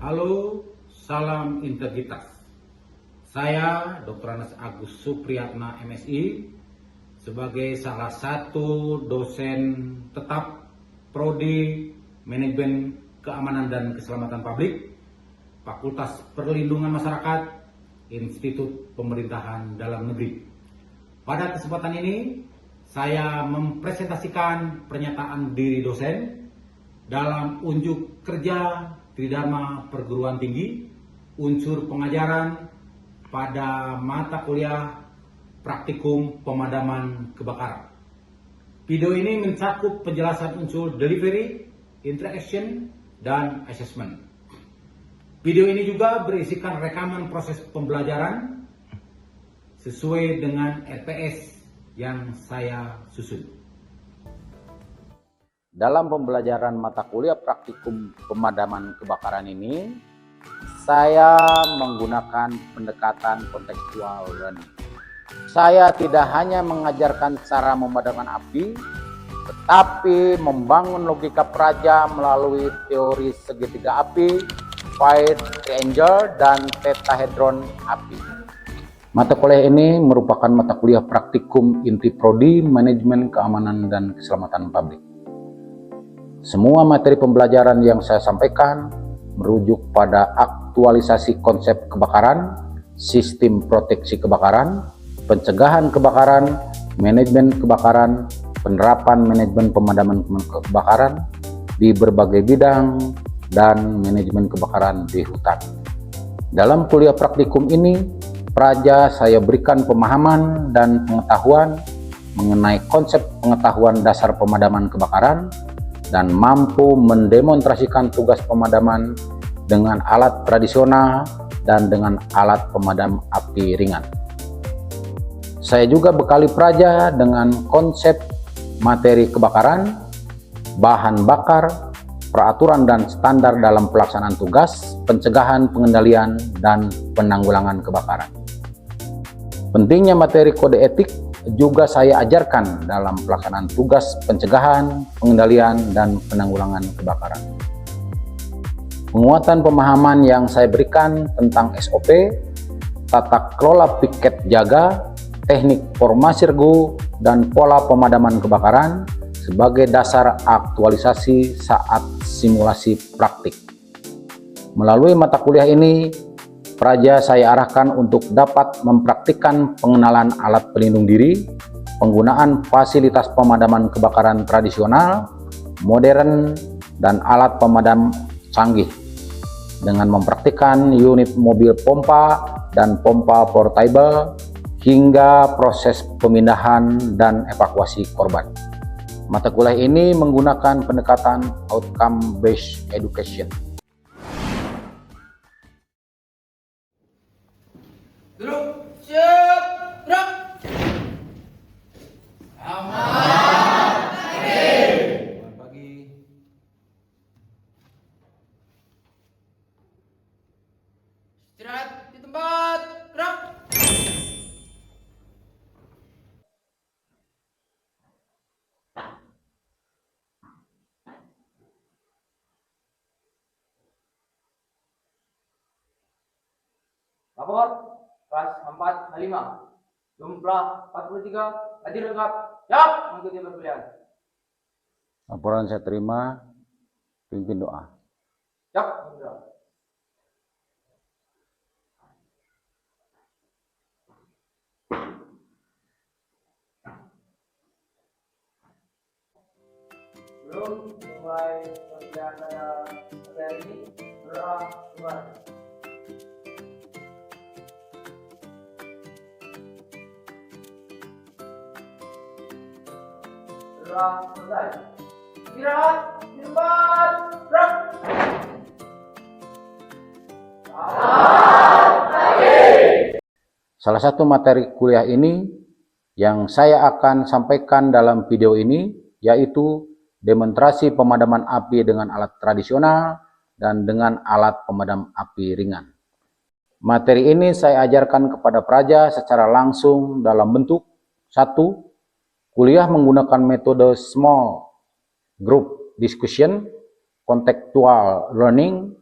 Halo, salam integritas. Saya Dr. Anas Agus Supriyatna MSI sebagai salah satu dosen tetap Prodi Manajemen Keamanan dan Keselamatan Publik, Fakultas Perlindungan Masyarakat, Institut Pemerintahan Dalam Negeri. Pada kesempatan ini, saya mempresentasikan pernyataan diri dosen dalam unjuk kerja Tridharma Perguruan Tinggi, unsur pengajaran pada mata kuliah praktikum pemadaman kebakaran. Video ini mencakup penjelasan unsur delivery, interaction, dan assessment. Video ini juga berisikan rekaman proses pembelajaran sesuai dengan RPS yang saya susun. Dalam pembelajaran mata kuliah praktikum pemadaman kebakaran ini, saya menggunakan pendekatan kontekstual learning. Saya tidak hanya mengajarkan cara memadamkan api, tetapi membangun logika praja melalui teori segitiga api, fire triangle, dan tetrahedron api. Mata kuliah ini merupakan mata kuliah praktikum inti Prodi Manajemen Keamanan dan Keselamatan Publik. Semua materi pembelajaran yang saya sampaikan merujuk pada aktualisasi konsep kebakaran, sistem proteksi kebakaran, pencegahan kebakaran, manajemen kebakaran, penerapan manajemen pemadaman kebakaran di berbagai bidang, dan manajemen kebakaran di hutan. Dalam kuliah praktikum ini, praja saya berikan pemahaman dan pengetahuan mengenai konsep pengetahuan dasar pemadaman kebakaran dan mampu mendemonstrasikan tugas pemadaman dengan alat tradisional dan dengan alat pemadam api ringan. Saya juga bekali praja dengan konsep materi kebakaran, bahan bakar, peraturan dan standar dalam pelaksanaan tugas, pencegahan, pengendalian, dan penanggulangan kebakaran. Pentingnya materi kode etik juga saya ajarkan dalam pelaksanaan tugas pencegahan, pengendalian, dan penanggulangan kebakaran. Penguatan pemahaman yang saya berikan tentang SOP, tata kelola piket jaga, teknik formasi regu, dan pola pemadaman kebakaran sebagai dasar aktualisasi saat simulasi praktik. Melalui mata kuliah ini, praja saya arahkan untuk dapat mempraktikkan pengenalan alat pelindung diri, penggunaan fasilitas pemadaman kebakaran tradisional, modern, dan alat pemadam canggih, dengan mempraktikkan unit mobil pompa dan pompa portable, hingga proses pemindahan dan evakuasi korban. Mata kuliah ini menggunakan pendekatan outcome based education. Duduk, siap, gerak. Aman. Selamat pagi. Istirahat di tempat, gerak. Lapor, kelas 4 A5, jumlah 43, hadir lengkap, siap mengikuti perkuliahan. Laporan saya terima, pimpin doa. Siap, bergerak. Belum mulai perkuliahan pada hari ini, berdoa Tuhan. Berdoa selesai. Istirahat di tempat, gerak. Salah satu materi kuliah ini yang saya akan sampaikan dalam video ini yaitu demonstrasi pemadaman api dengan alat tradisional dan dengan alat pemadam api ringan. Materi ini saya ajarkan kepada praja secara langsung dalam bentuk 1. Kuliah menggunakan metode small group discussion, contextual learning,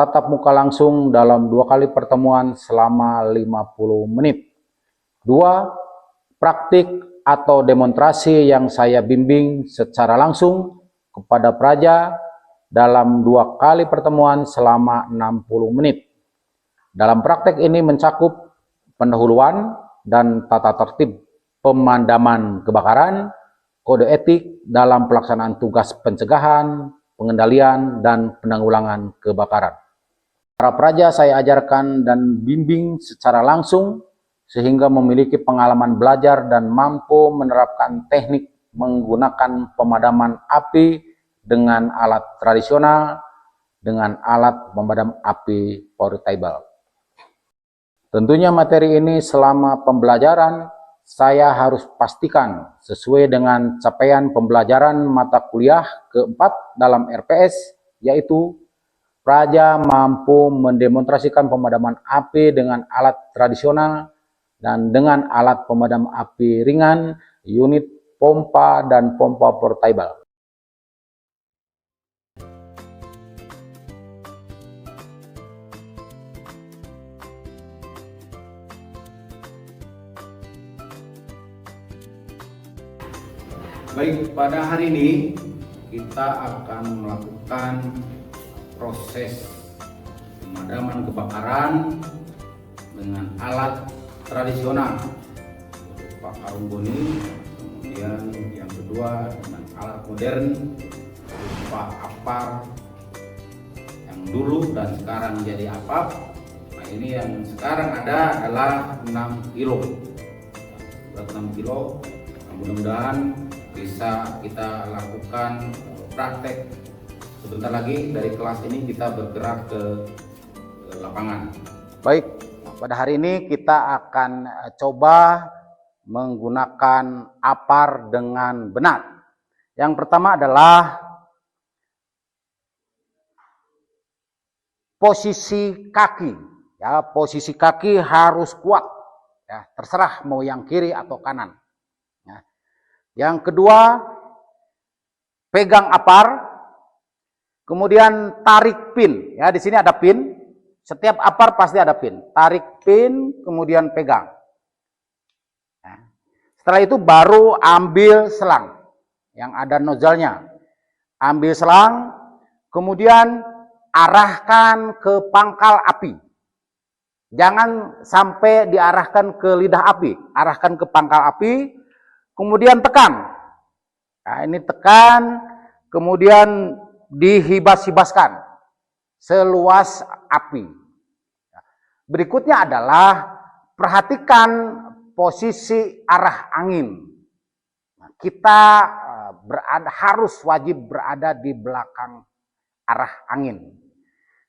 tatap muka langsung dalam 2 kali pertemuan selama 50 menit. 2. Praktik atau demonstrasi yang saya bimbing secara langsung kepada praja dalam 2 kali pertemuan selama 60 menit. Dalam praktek ini mencakup pendahuluan dan tata tertib pemadaman kebakaran, kode etik dalam pelaksanaan tugas pencegahan, pengendalian, dan penanggulangan kebakaran. Para praja saya ajarkan dan bimbing secara langsung sehingga memiliki pengalaman belajar dan mampu menerapkan teknik menggunakan pemadaman api dengan alat tradisional, dengan alat pemadam api portable. Tentunya materi ini selama pembelajaran saya harus pastikan sesuai dengan capaian pembelajaran mata kuliah keempat dalam RPS, yaitu praja mampu mendemonstrasikan pemadaman api dengan alat tradisional dan dengan alat pemadam api ringan, unit pompa dan pompa portable. Baik, pada hari ini kita akan melakukan proses pemadaman kebakaran dengan alat tradisional berupa karung goni, kemudian yang kedua dengan alat modern berupa apar yang dulu dan sekarang jadi apap. Nah, ini yang sekarang ada adalah 6 kilo. Berat 6 kilo. Nah, mudah-mudahan bisa kita lakukan praktek. Sebentar lagi dari kelas ini kita bergerak ke lapangan. Baik, pada hari ini kita akan coba menggunakan apar dengan benar. Yang pertama adalah posisi kaki. Ya, posisi kaki harus kuat. Ya, terserah mau yang kiri atau kanan. Yang kedua, pegang apar, kemudian tarik pin. Ya, di sini ada pin. Setiap apar pasti ada pin. Tarik pin, kemudian pegang. Nah, setelah itu baru ambil selang yang ada nozzle-nya. Ambil selang, kemudian arahkan ke pangkal api. Jangan sampai diarahkan ke lidah api. Arahkan ke pangkal api. Kemudian tekan. Nah, ini tekan, kemudian dihibas-hibaskan seluas api. Berikutnya adalah perhatikan posisi arah angin. Nah, kita harus wajib berada di belakang arah angin.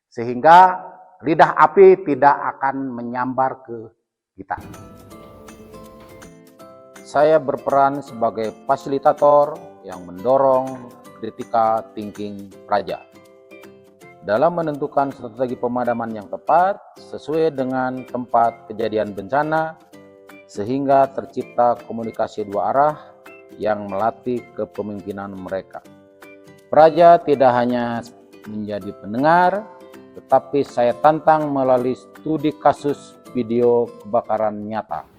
Sehingga lidah api tidak akan menyambar ke kita. Saya berperan sebagai fasilitator yang mendorong critical thinking praja dalam menentukan strategi pemadaman yang tepat sesuai dengan tempat kejadian bencana sehingga tercipta komunikasi 2 arah yang melatih kepemimpinan mereka. Praja tidak hanya menjadi pendengar, tetapi saya tantang melalui studi kasus video kebakaran nyata.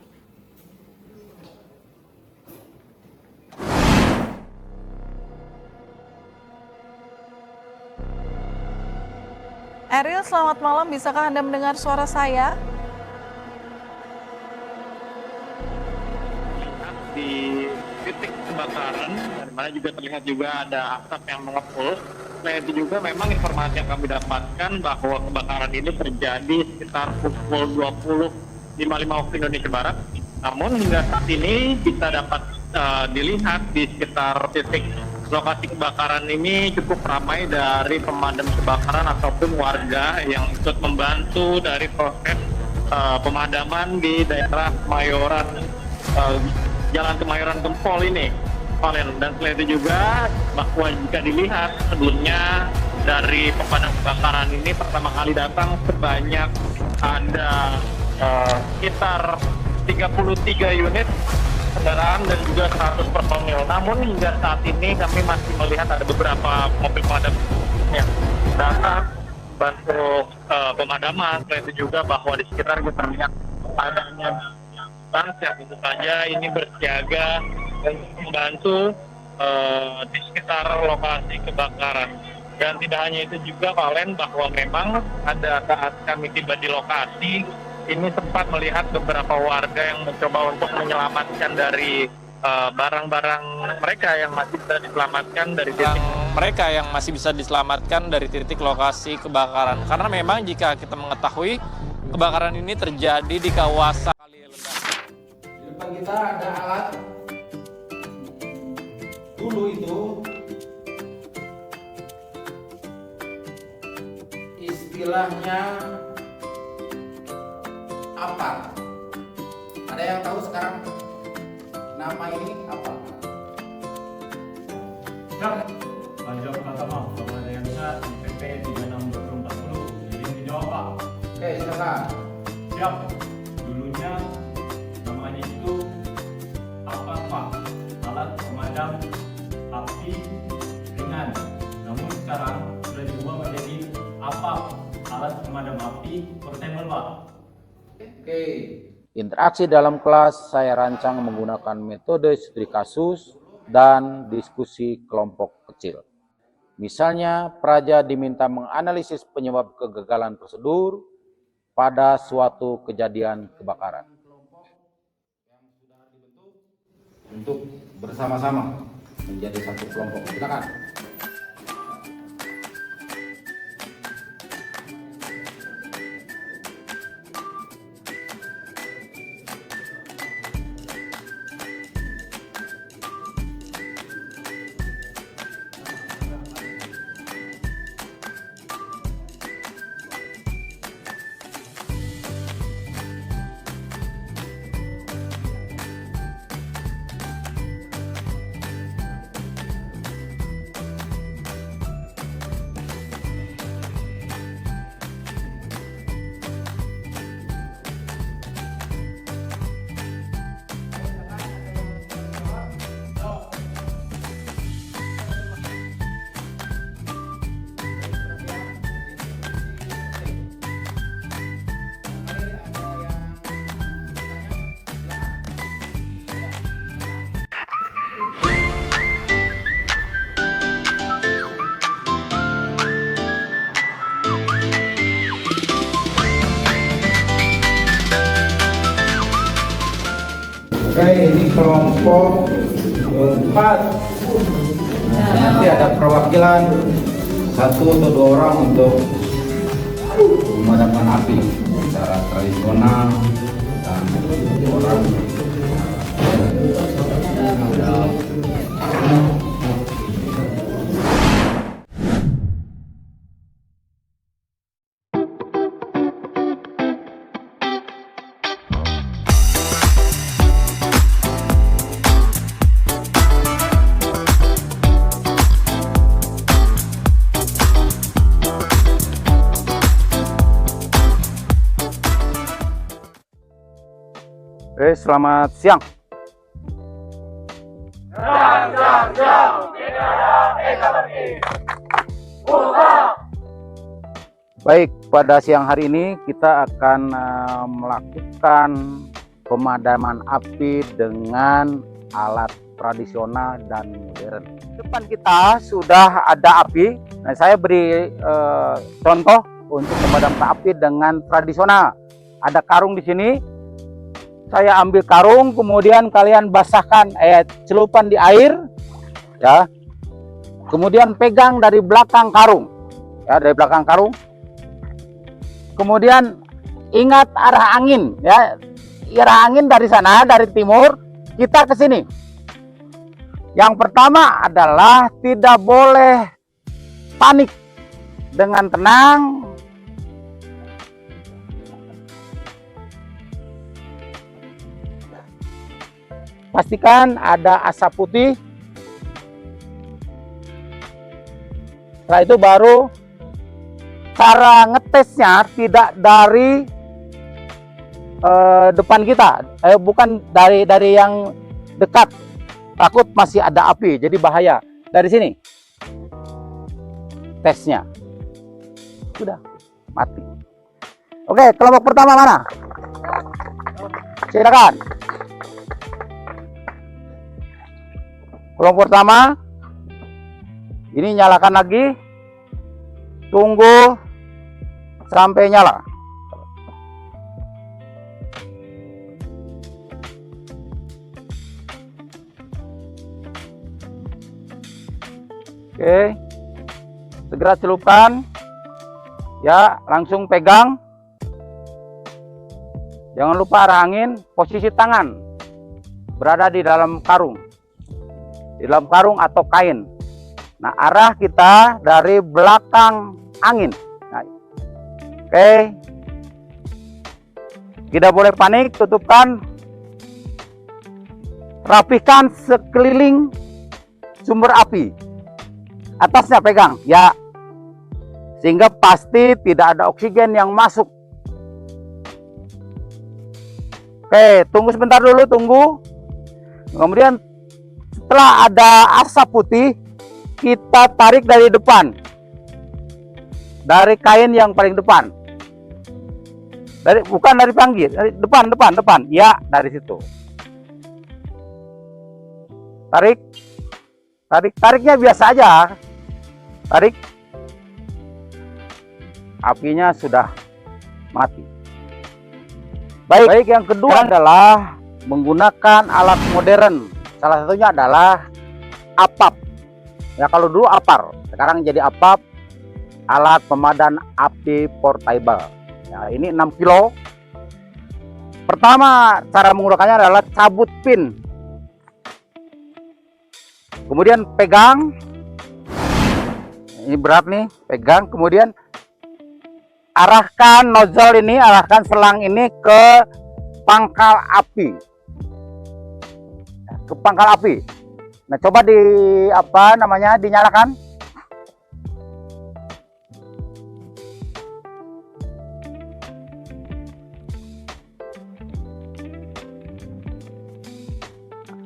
Eril, selamat malam. Bisakah Anda mendengar suara saya? Di titik kebakaran, di mana juga terlihat juga ada asap yang mengepul. Selain itu juga memang informasi yang kami dapatkan bahwa kebakaran ini terjadi sekitar pukul 20.55 waktu Indonesia Barat. Namun hingga saat ini bisa dapat dilihat di sekitar titik lokasi kebakaran ini cukup ramai dari pemadam kebakaran ataupun warga yang ikut membantu dari proses pemadaman di daerah Kemayoran, Jalan Kemayoran Gempol ini, Valen. Dan selain itu juga bahwa jika dilihat sebelumnya dari pemadam kebakaran ini pertama kali datang sebanyak ada sekitar 33 unit kendaraan dan juga 100 personil. Namun hingga saat ini kami masih melihat ada beberapa mobil pemadam yang datang membantu pemadaman. Selain itu juga bahwa di sekitar kita lihat adanya ambulans yang tentu saja ini bersiaga dan membantu di sekitar lokasi kebakaran. Dan tidak hanya itu juga Valen, bahwa memang ada saat kami tiba di lokasi ini sempat melihat beberapa warga yang mencoba untuk menyelamatkan dari barang-barang mereka yang masih bisa diselamatkan dari titik lokasi kebakaran. Karena memang jika kita mengetahui kebakaran ini terjadi di kawasan Kali Ledak. Di depan kita ada alat. Dulu itu istilahnya apa? Ada yang tahu sekarang nama ini apa? Jawab pertama, kalau ada yang bisa di PP 3640, jadi dijawab Pak. Oke, silakan. Siap. Dulunya namanya itu apa Pak? Alat pemadam api ringan. Namun sekarang sudah diubah menjadi apa? Alat pemadam api portable Pak. Oke. Interaksi dalam kelas saya rancang menggunakan metode studi kasus dan diskusi kelompok kecil. Misalnya, praja diminta menganalisis penyebab kegagalan prosedur pada suatu kejadian kebakaran. Untuk bersama-sama menjadi satu kelompok. Silakan. Oke, ini kelompok 4. Nanti ada perwakilan 1 atau 2 orang untuk memadamkan api secara tradisional dan orang Selamat siang. Baik, pada siang hari ini kita akan melakukan pemadaman api dengan alat tradisional dan modern. Depan kita sudah ada api. Nah, saya beri contoh untuk memadamkan api dengan tradisional. Ada karung di sini. Saya ambil karung, kemudian kalian basahkan, celupkan di air, ya. Kemudian pegang dari belakang karung, ya, dari belakang karung. Kemudian ingat arah angin, ya, arah angin dari sana, dari timur, kita ke sini. Yang pertama adalah tidak boleh panik, dengan tenang. Pastikan ada asap putih. Setelah itu baru cara ngetesnya tidak dari depan kita, bukan dari yang dekat. Takut masih ada api, jadi bahaya. Dari sini tesnya. Sudah. mati. Oke, kelompok pertama mana? Silakan. Kelompok pertama, ini nyalakan lagi, tunggu sampai nyala. Oke, segera celupkan, ya, langsung pegang. Jangan lupa arah angin, posisi tangan berada di dalam karung. Di dalam karung atau kain. Nah, arah kita dari belakang angin. Nah, oke. Tidak boleh panik, tutupkan. Rapihkan sekeliling sumber api. Atasnya pegang, ya. Sehingga pasti tidak ada oksigen yang masuk. Oke, tunggu sebentar dulu, tunggu. Kemudian setelah ada asap putih, kita tarik dari depan. Dari kain yang paling depan. Bukan dari pinggir, dari depan. Ya, dari situ. Tariknya biasa aja. Tarik. Apinya sudah mati. Baik, yang kedua adalah menggunakan alat modern. Salah satunya adalah apap. Ya, kalau dulu apar, sekarang jadi apap, alat pemadam api portable. Ya, ini 6 kilo. Pertama, cara menggunakannya adalah cabut pin. Kemudian pegang. Ini berat nih, pegang. Kemudian arahkan nozzle ini, arahkan selang ini ke pangkal api. Ke pangkal api. Nah, coba dinyalakan.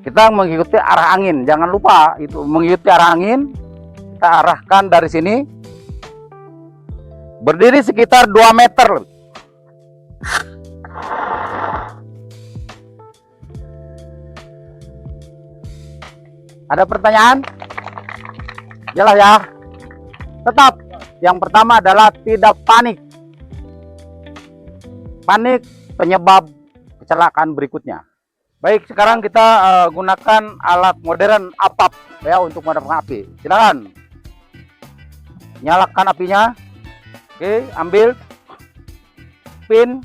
Kita mengikuti arah angin, jangan lupa itu mengikuti arah angin. Kita arahkan dari sini. Berdiri sekitar 2 meter. Ada pertanyaan? Jelas ya? Tetap, yang pertama adalah tidak panik. Panik penyebab kecelakaan berikutnya. Baik, sekarang kita gunakan alat modern apap ya untuk memadamkan api. Silakan. Nyalakan apinya. Oke, ambil pin.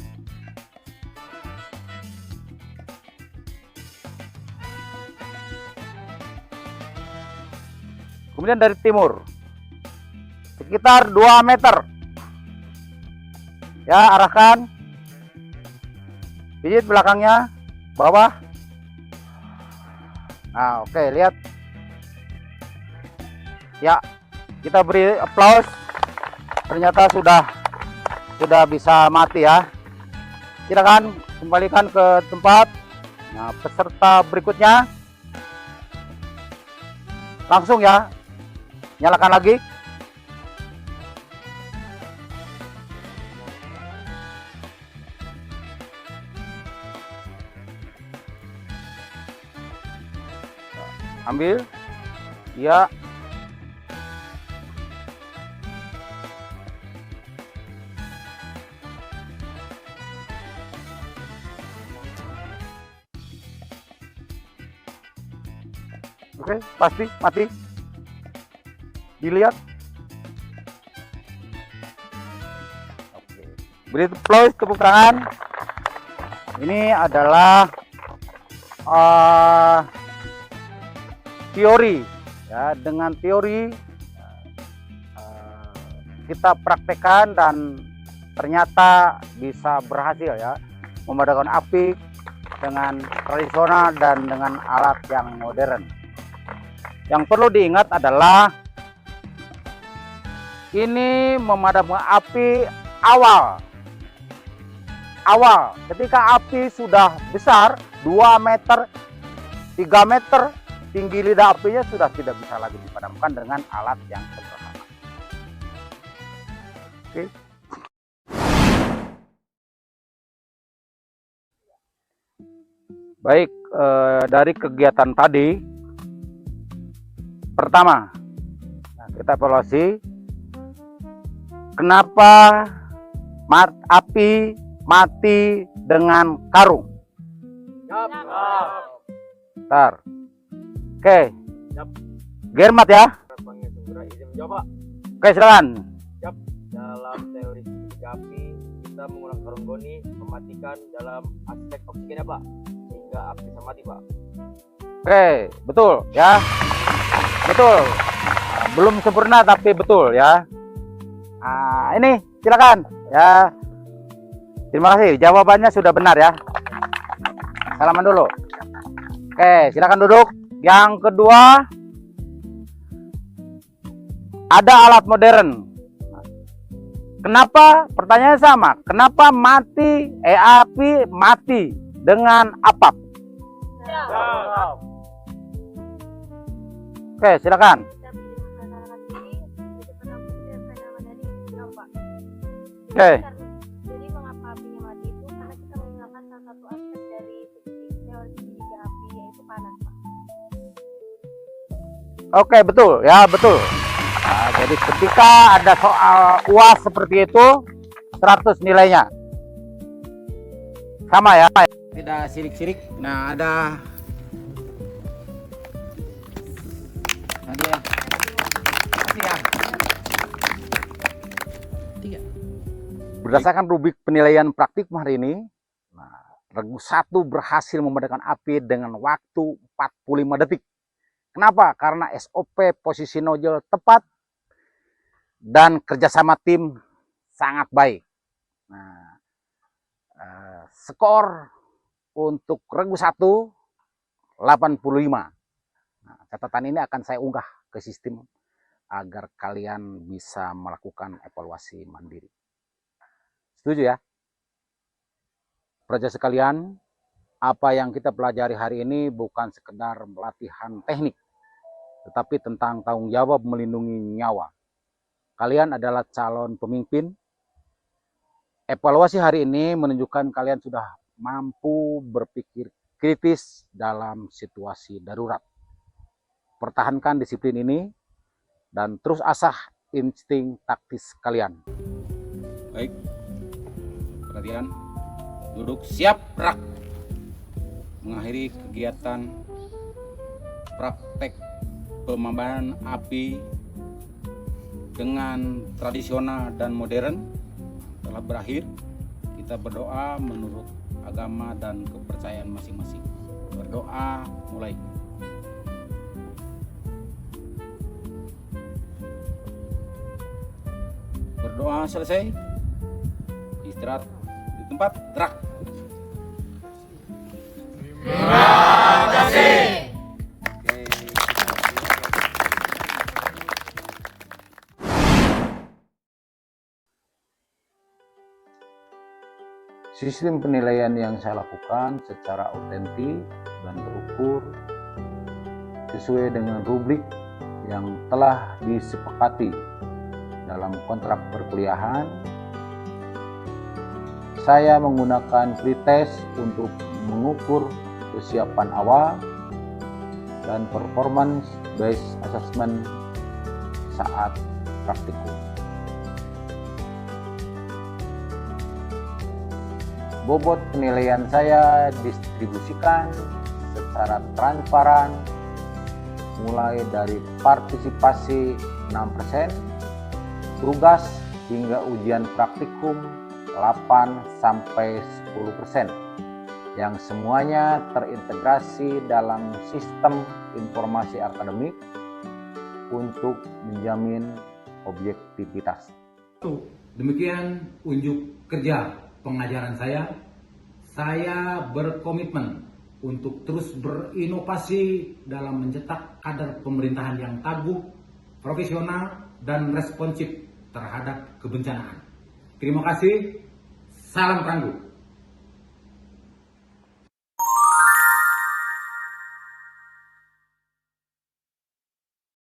Kemudian dari timur sekitar 2 meter. Ya, arahkan. Pijit belakangnya, bawah. Nah, oke, lihat. Ya, kita beri applause. Ternyata sudah bisa mati ya. Silakan kembalikan ke tempat. Nah, peserta berikutnya langsung ya, nyalakan lagi. Ambil, ya. Oke, pasti mati. Dilihat. Oke. Beri tepuk tangan. Ini adalah teori. Ya, dengan teori kita praktekkan dan ternyata bisa berhasil ya memadamkan api dengan tradisional dan dengan alat yang modern. Yang perlu diingat adalah ini memadamkan api awal. Ketika api sudah besar 2 meter, 3 meter, tinggi lidah apinya sudah tidak bisa lagi dipadamkan dengan alat yang sederhana. Oke. Baik, dari kegiatan tadi, pertama, kita evaluasi kenapa api mati dengan karung. Bentar. Oke. Germat ya. Oke, silakan. Dalam teori fisika api, kita menggunakan karung goni mematikan dalam aspek oksigen ya Pak, sehingga api bisa mati Pak. Oke, betul ya. Betul. Belum sempurna tapi betul ya. Ini silakan ya. Terima kasih, jawabannya sudah benar ya. Salaman dulu. Oke, silakan duduk. Yang kedua, ada alat modern. Kenapa? Pertanyaannya sama. Kenapa api mati dengan apap? Oke, silakan. Oke. Jadi mengapa apinya mati itu karena kita menggunakan salah satu aspek dari teori fisika api yaitu panas, Pak. Oke, betul ya, betul. Jadi ketika ada soal UAS seperti itu, 100 nilainya. Sama ya. Tidak sirik-sirik. Nah, ada hadiah. Hadiah. 3. Berdasarkan rubrik penilaian praktikum hari ini, regu 1 berhasil memadamkan api dengan waktu 45 detik. Kenapa? Karena SOP posisi nozzle tepat dan kerjasama tim sangat baik. Nah, skor untuk regu 1 85. Nah, catatan ini akan saya unggah ke sistem agar kalian bisa melakukan evaluasi mandiri. Setuju ya? Praja sekalian, apa yang kita pelajari hari ini bukan sekedar latihan teknik, tetapi tentang tanggung jawab melindungi nyawa. Kalian adalah calon pemimpin. Evaluasi hari ini menunjukkan kalian sudah mampu berpikir kritis dalam situasi darurat. Pertahankan disiplin ini dan terus asah insting taktis kalian. Baik. Perhatian. Duduk siap, gerak. Mengakhiri kegiatan praktek pemadaman api dengan tradisional dan modern telah berakhir. Kita berdoa menurut agama dan kepercayaan masing-masing. Berdoa mulai. Berdoa selesai. Istirahat di tempat, gerak. Sistem penilaian yang saya lakukan secara autentik dan terukur sesuai dengan rubrik yang telah disepakati dalam kontrak perkuliahan. Saya menggunakan pretest untuk mengukur kesiapan awal dan performance based assessment saat praktikum. Bobot penilaian saya distribusikan secara transparan mulai dari partisipasi 6%, tugas hingga ujian praktikum 8-10%, yang semuanya terintegrasi dalam sistem informasi akademik untuk menjamin objektivitas. Demikian unjuk kerja pengajaran saya. Saya berkomitmen untuk terus berinovasi dalam mencetak kader pemerintahan yang tangguh, profesional, dan responsif terhadap kebencanaan. Terima kasih. Salam Tangguh.